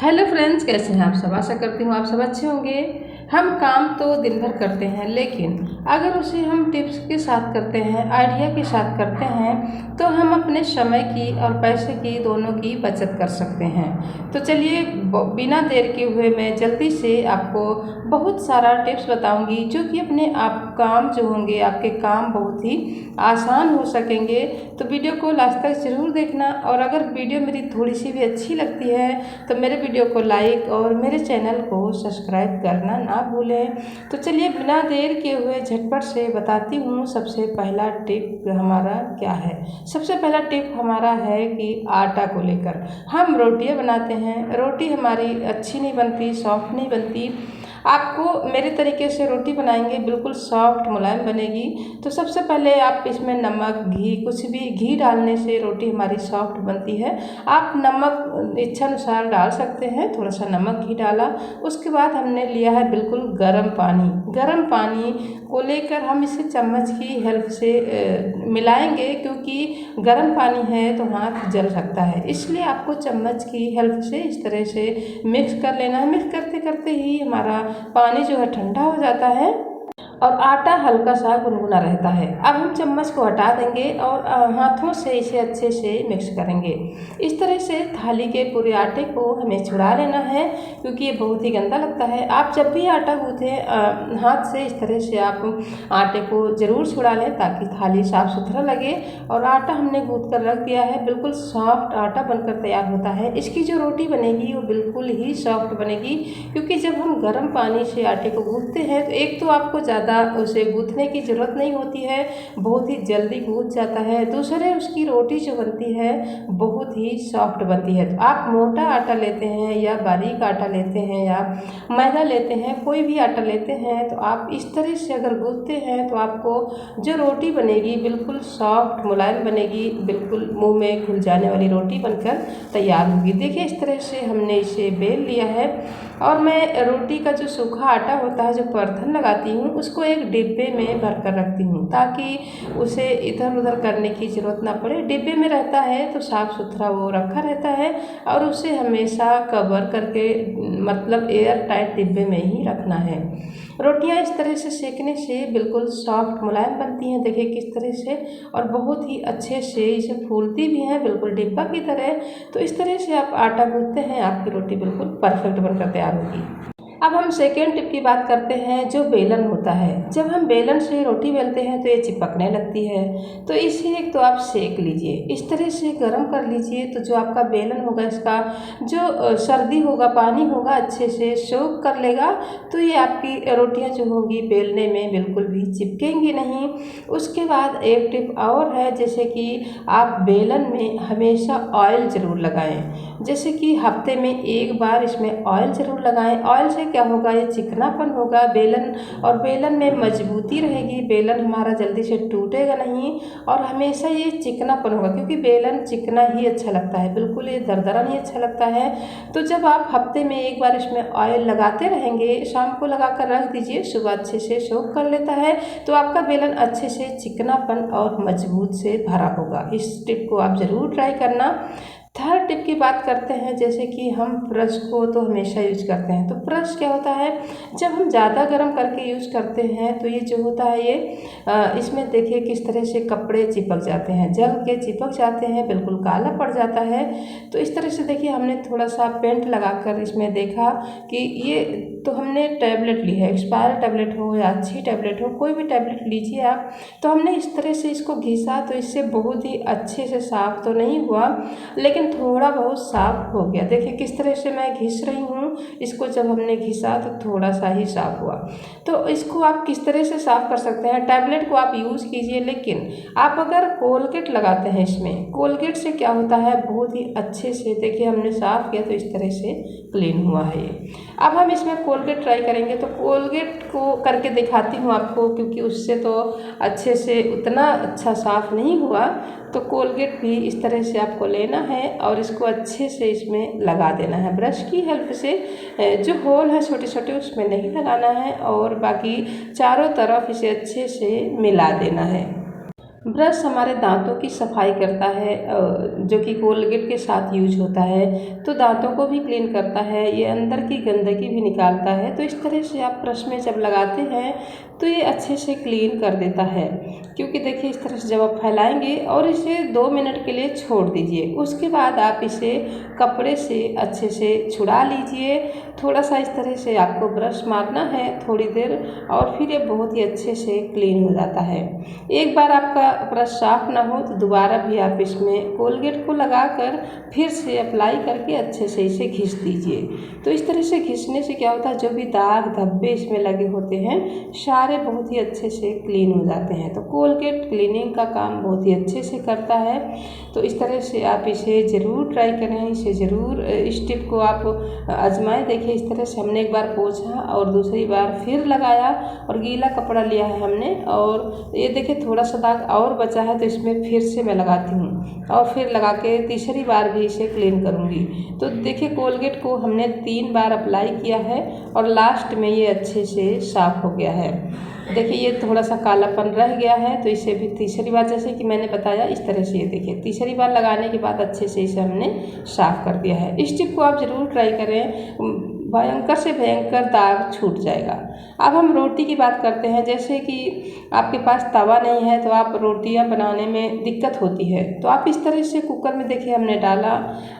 Hello friends, कैसे हैं आप सब। आशा करती हूँ आप सब अच्छे होंगे। हम काम तो दिन भर करते हैं, लेकिन अगर उसे हम टिप्स के साथ करते हैं, आइडिया के साथ करते हैं, तो हम अपने समय की और पैसे की दोनों की बचत कर सकते हैं। तो चलिए बिना देर के हुए मैं जल्दी से आपको बहुत सारा टिप्स बताऊंगी, जो कि अपने आप काम जो होंगे, आपके काम बहुत ही आसान हो सकेंगे। तो वीडियो को लास्ट तक ज़रूर देखना, और अगर वीडियो मेरी थोड़ी सी भी अच्छी लगती है तो मेरे वीडियो को लाइक और मेरे चैनल को सब्सक्राइब करना ना भूलें। तो चलिए बिना देर के हुए झटपट से बताती हूँ सबसे पहला टिप हमारा क्या है। सबसे पहला टिप हमारा है कि आटा को लेकर हम रोटियां बनाते हैं। रोटी हमारी अच्छी नहीं बनती, सॉफ्ट नहीं बनती। आपको मेरे तरीके से रोटी बनाएंगे बिल्कुल सॉफ्ट मुलायम बनेगी। तो सबसे पहले आप इसमें नमक, घी, कुछ भी घी डालने से रोटी हमारी सॉफ्ट बनती है। आप नमक इच्छा अनुसार डाल सकते हैं, थोड़ा सा नमक घी डाला। उसके बाद हमने लिया है बिल्कुल गर्म पानी। गर्म पानी को लेकर हम इसे चम्मच की हेल्प से मिलाएंगे, क्योंकि गर्म पानी है तो हाथ जल सकता है, इसलिए आपको चम्मच की हेल्प से इस तरह से मिक्स कर लेना है। मिक्स करते करते ही हमारा पानी जो है ठंडा हो जाता है और आटा हल्का सा गुनगुना रहता है। अब हम चम्मच को हटा देंगे और हाथों से इसे अच्छे से मिक्स करेंगे। इस तरह से थाली के पूरे आटे को हमें छुड़ा लेना है, क्योंकि ये बहुत ही गंदा लगता है। आप जब भी आटा गूँथें हाथ से इस तरह से आप आटे को ज़रूर छुड़ा लें, ताकि थाली साफ सुथरा लगे। और आटा हमने गूँथ कर रख दिया है, बिल्कुल सॉफ्ट आटा बनकर तैयार होता है। इसकी जो रोटी बनेगी वो बिल्कुल ही सॉफ्ट बनेगी, क्योंकि जब हम गर्म पानी से आटे को गूँथते हैं तो एक तो आपको ज़्यादा उसे गूँथने की ज़रूरत नहीं होती है, बहुत ही जल्दी गूँथ जाता है। दूसरे उसकी रोटी जो बनती है बहुत ही सॉफ्ट बनती है। तो आप मोटा आटा लेते हैं या बारीक आटा लेते हैं या मैदा लेते हैं, कोई भी आटा लेते हैं, तो आप इस तरह से अगर गूँथते हैं तो आपको जो रोटी बनेगी बिल्कुल सॉफ्ट मुलायम बनेगी, बिल्कुल मुँह में घुल जाने वाली रोटी बनकर तैयार होगी। देखिए इस तरह से हमने इसे बेल लिया है, और मैं रोटी का जो सूखा आटा होता है, जो परथन लगाती हूँ, उसको एक डिब्बे में भर कर रखती हूँ, ताकि उसे इधर उधर करने की ज़रूरत ना पड़े। डिब्बे में रहता है तो साफ़ सुथरा वो रखा रहता है, और उसे हमेशा कवर करके मतलब एयर टाइट डिब्बे में ही रखना है। रोटियां इस तरह से सेकने से बिल्कुल सॉफ्ट मुलायम बनती हैं, देखिए किस तरह से, और बहुत ही अच्छे से इसे फूलती भी हैं बिल्कुल डिब्बा की तरह। तो इस तरह से आप आटा गूँथते हैं, आपकी रोटी बिल्कुल परफेक्ट बनकर तैयार होगी। अब हम सेकेंड टिप की बात करते हैं, जो बेलन होता है। जब हम बेलन से रोटी बेलते हैं तो ये चिपकने लगती है, तो इसे एक तो आप सेक लीजिए, इस तरह से गर्म कर लीजिए। तो जो आपका बेलन होगा, इसका जो सर्दी होगा, पानी होगा, अच्छे से सोख कर लेगा, तो ये आपकी रोटियां जो होंगी बेलने में बिल्कुल भी चिपकेंगी नहीं। उसके बाद एक टिप और है, जैसे कि आप बेलन में हमेशा ऑयल ज़रूर लगाएं। जैसे कि हफ्ते में एक बार इसमें ऑयल ज़रूर लगाएं। ऑयल से क्या होगा, ये चिकनापन होगा बेलन, और बेलन में मजबूती रहेगी। बेलन हमारा जल्दी से टूटेगा नहीं, और हमेशा ये चिकनापन होगा, क्योंकि बेलन चिकना ही अच्छा लगता है, बिल्कुल ये दरदरा नहीं अच्छा लगता है। तो जब आप हफ्ते में एक बार इसमें ऑयल लगाते रहेंगे, शाम को लगा कर रख दीजिए, सुबह अच्छे से सोख कर लेता है, तो आपका बेलन अच्छे से चिकनापन और मजबूत से भरा होगा। इस टिप को आप ज़रूर ट्राई करना। थर्ड टिप की बात करते हैं, जैसे कि हम ब्रश को तो हमेशा यूज करते हैं। तो ब्रश क्या होता है, जब हम ज़्यादा गर्म करके यूज करते हैं तो ये जो होता है ये इसमें देखिए किस तरह से कपड़े चिपक जाते हैं, जल के चिपक जाते हैं, बिल्कुल काला पड़ जाता है। तो इस तरह से देखिए हमने थोड़ा सा पेंट लगाकर इसमें देखा कि ये, तो हमने टैबलेट ली है, एक्सपायर टैबलेट हो या अच्छी टैबलेट हो, कोई भी टैबलेट लीजिए आप। तो हमने इस तरह से इसको घिसा, तो इससे बहुत ही अच्छे से साफ तो नहीं हुआ, लेकिन थोड़ा बहुत साफ हो गया। देखिए किस तरह से मैं घिस रही हूँ इसको, जब हमने घिसा तो थोड़ा सा ही साफ हुआ। तो इसको आप किस तरह से साफ कर सकते हैं, टैबलेट को आप यूज़ कीजिए, लेकिन आप अगर कोलगेट लगाते हैं इसमें, कोलगेट से क्या होता है, बहुत ही अच्छे से देखिए हमने साफ किया तो इस तरह से क्लीन हुआ है ये। अब हम इसमें कोलगेट ट्राई करेंगे, तो कोलगेट को करके दिखाती हूँ आपको, क्योंकि उससे तो अच्छे से उतना अच्छा साफ नहीं हुआ। तो कोलगेट भी इस तरह से आपको लेना है और इसको अच्छे से इसमें लगा देना है ब्रश की हेल्प से। जो होल है छोटे छोटे उसमें नहीं लगाना है, और बाकी चारों तरफ इसे अच्छे से मिला देना है। ब्रश हमारे दांतों की सफाई करता है, जो कि कोलगेट के साथ यूज होता है, तो दांतों को भी क्लीन करता है, ये अंदर की गंदगी भी निकालता है। तो इस तरह से आप ब्रश में जब लगाते हैं तो ये अच्छे से क्लीन कर देता है। क्योंकि देखिए इस तरह से जब आप फैलाएंगे और इसे 2 मिनट के लिए छोड़ दीजिए, उसके बाद आप इसे कपड़े से अच्छे से छुड़ा लीजिए। थोड़ा सा इस तरह से आपको ब्रश मारना है थोड़ी देर, और फिर ये बहुत ही अच्छे से क्लीन हो जाता है। एक बार आपका ब्रश साफ ना हो तो दोबारा भी आप इसमें कोलगेट को लगाकर फिर से अप्लाई करके अच्छे से इसे घिस दीजिए। तो इस तरह से घिसने से क्या होता है, जो भी दाग धब्बे इसमें लगे होते हैं सारे बहुत ही अच्छे से क्लीन हो जाते हैं। तो कोलगेट क्लीनिंग का काम बहुत ही अच्छे से करता है। तो इस तरह से आप इसे ज़रूर ट्राई करें, इसे ज़रूर इस टिप को आप आजमाएं। देखिए इस तरह से हमने एक बार पोंछा और दूसरी बार फिर लगाया, और गीला कपड़ा लिया है हमने, और ये देखिए थोड़ा सा दाग और बचा है तो इसमें फिर से मैं लगाती हूँ और फिर लगा के तीसरी बार भी इसे क्लीन करूँगी। तो देखिए कोलगेट को हमने 3 बार अप्लाई किया है और लास्ट में ये अच्छे से साफ़ हो गया है। देखिए ये थोड़ा सा कालापन रह गया है, तो इसे भी तीसरी बार, जैसे कि मैंने बताया इस तरह से, ये देखिए तीसरी बार लगाने के बाद अच्छे से इसे हमने साफ़ कर दिया है। इस टिप को आप ज़रूर ट्राई करें, भयंकर से भयंकर दाग छूट जाएगा। अब हम रोटी की बात करते हैं। जैसे कि आपके पास तवा नहीं है तो आप रोटियां बनाने में दिक्कत होती है, तो आप इस तरह से कुकर में देखिए हमने डाला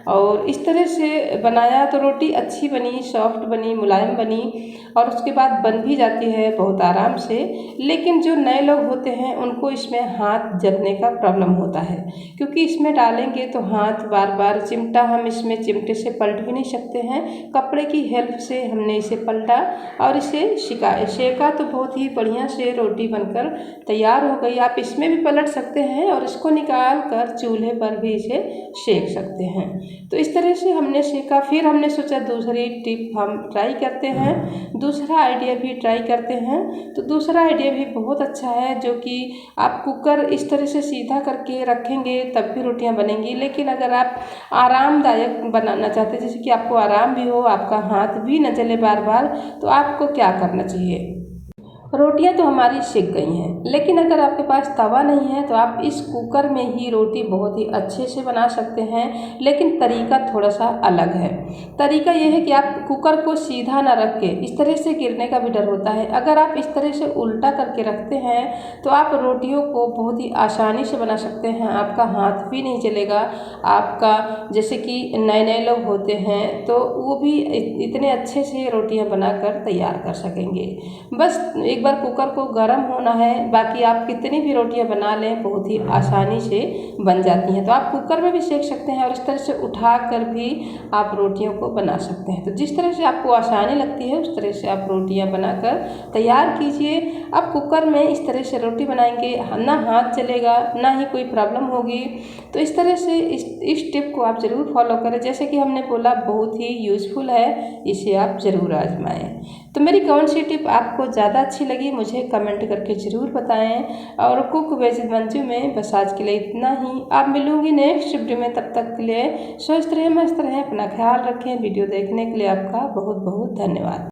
और इस तरह से बनाया तो रोटी अच्छी बनी, सॉफ्ट बनी, मुलायम बनी, और उसके बाद बन भी जाती है बहुत आराम से। लेकिन जो नए लोग होते हैं उनको इसमें हाथ जलने का प्रॉब्लम होता है, क्योंकि इसमें डालेंगे तो हाथ बार बार चिमटा, हम इसमें चिमटे से पलट भी नहीं सकते हैं। कपड़े की हेल्प से हमने इसे पलटा और इसे सेका तो बहुत ही बढ़िया से रोटी बनकर तैयार हो गई। आप इसमें भी पलट सकते हैं और इसको निकाल कर चूल्हे पर भी इसे सेक सकते हैं। तो इस तरह से हमने सेका। फिर हमने सोचा दूसरी टिप हम ट्राई करते हैं, दूसरा आइडिया भी ट्राई करते हैं। तो दूसरा आइडिया भी बहुत अच्छा है, जो कि आप कुकर इस तरह से सीधा करके रखेंगे तब भी रोटियां बनेंगी। लेकिन अगर आप आरामदायक बनाना चाहते हैं, जैसे कि आपको आराम भी हो, आपका हाथ भी न जले बार बार, तो आपको क्या करना चाहिए। रोटियां तो हमारी सिक गई हैं, लेकिन अगर आपके पास तवा नहीं है तो आप इस कुकर में ही रोटी बहुत ही अच्छे से बना सकते हैं। लेकिन तरीका थोड़ा सा अलग है। तरीका यह है कि आप कुकर को सीधा ना रख के, इस तरह से गिरने का भी डर होता है, अगर आप इस तरह से उल्टा करके रखते हैं तो आप रोटियों को बहुत ही आसानी से बना सकते हैं। आपका हाथ भी नहीं जलेगा। आपका, जैसे कि नए नए लोग होते हैं तो वो भी इतने अच्छे से रोटियां बनाकर तैयार कर सकेंगे। बस एक बार कुकर को गर्म होना है, बाकी आप कितनी भी रोटियां बना लें बहुत ही आसानी से बन जाती हैं। तो आप कुकर में भी सेक सकते हैं और इस तरह से उठा कर भी आप रोटियों को बना सकते हैं। तो जिस तरह से आपको आसानी लगती है उस तरह से आप रोटियां बनाकर तैयार कीजिए। आप कुकर में इस तरह से रोटी बनाएंगे, ना हाथ चलेगा ना ही कोई प्रॉब्लम होगी। तो इस तरह से इस टिप को आप ज़रूर फॉलो करें। जैसे कि हमने बोला बहुत ही यूज़फुल है, इसे आप ज़रूर आजमाएं। तो मेरी कौन सी टिप आपको ज़्यादा अच्छी लगी मुझे कमेंट करके ज़रूर बताएं। और कुक विद मंजू में बस आज के लिए इतना ही। आप मिलूंगी नेक्स्ट वीडियो में, तब तक के लिए स्वस्थ रहें, मस्त रहें, अपना ख्याल रखें। वीडियो देखने के लिए आपका बहुत बहुत धन्यवाद।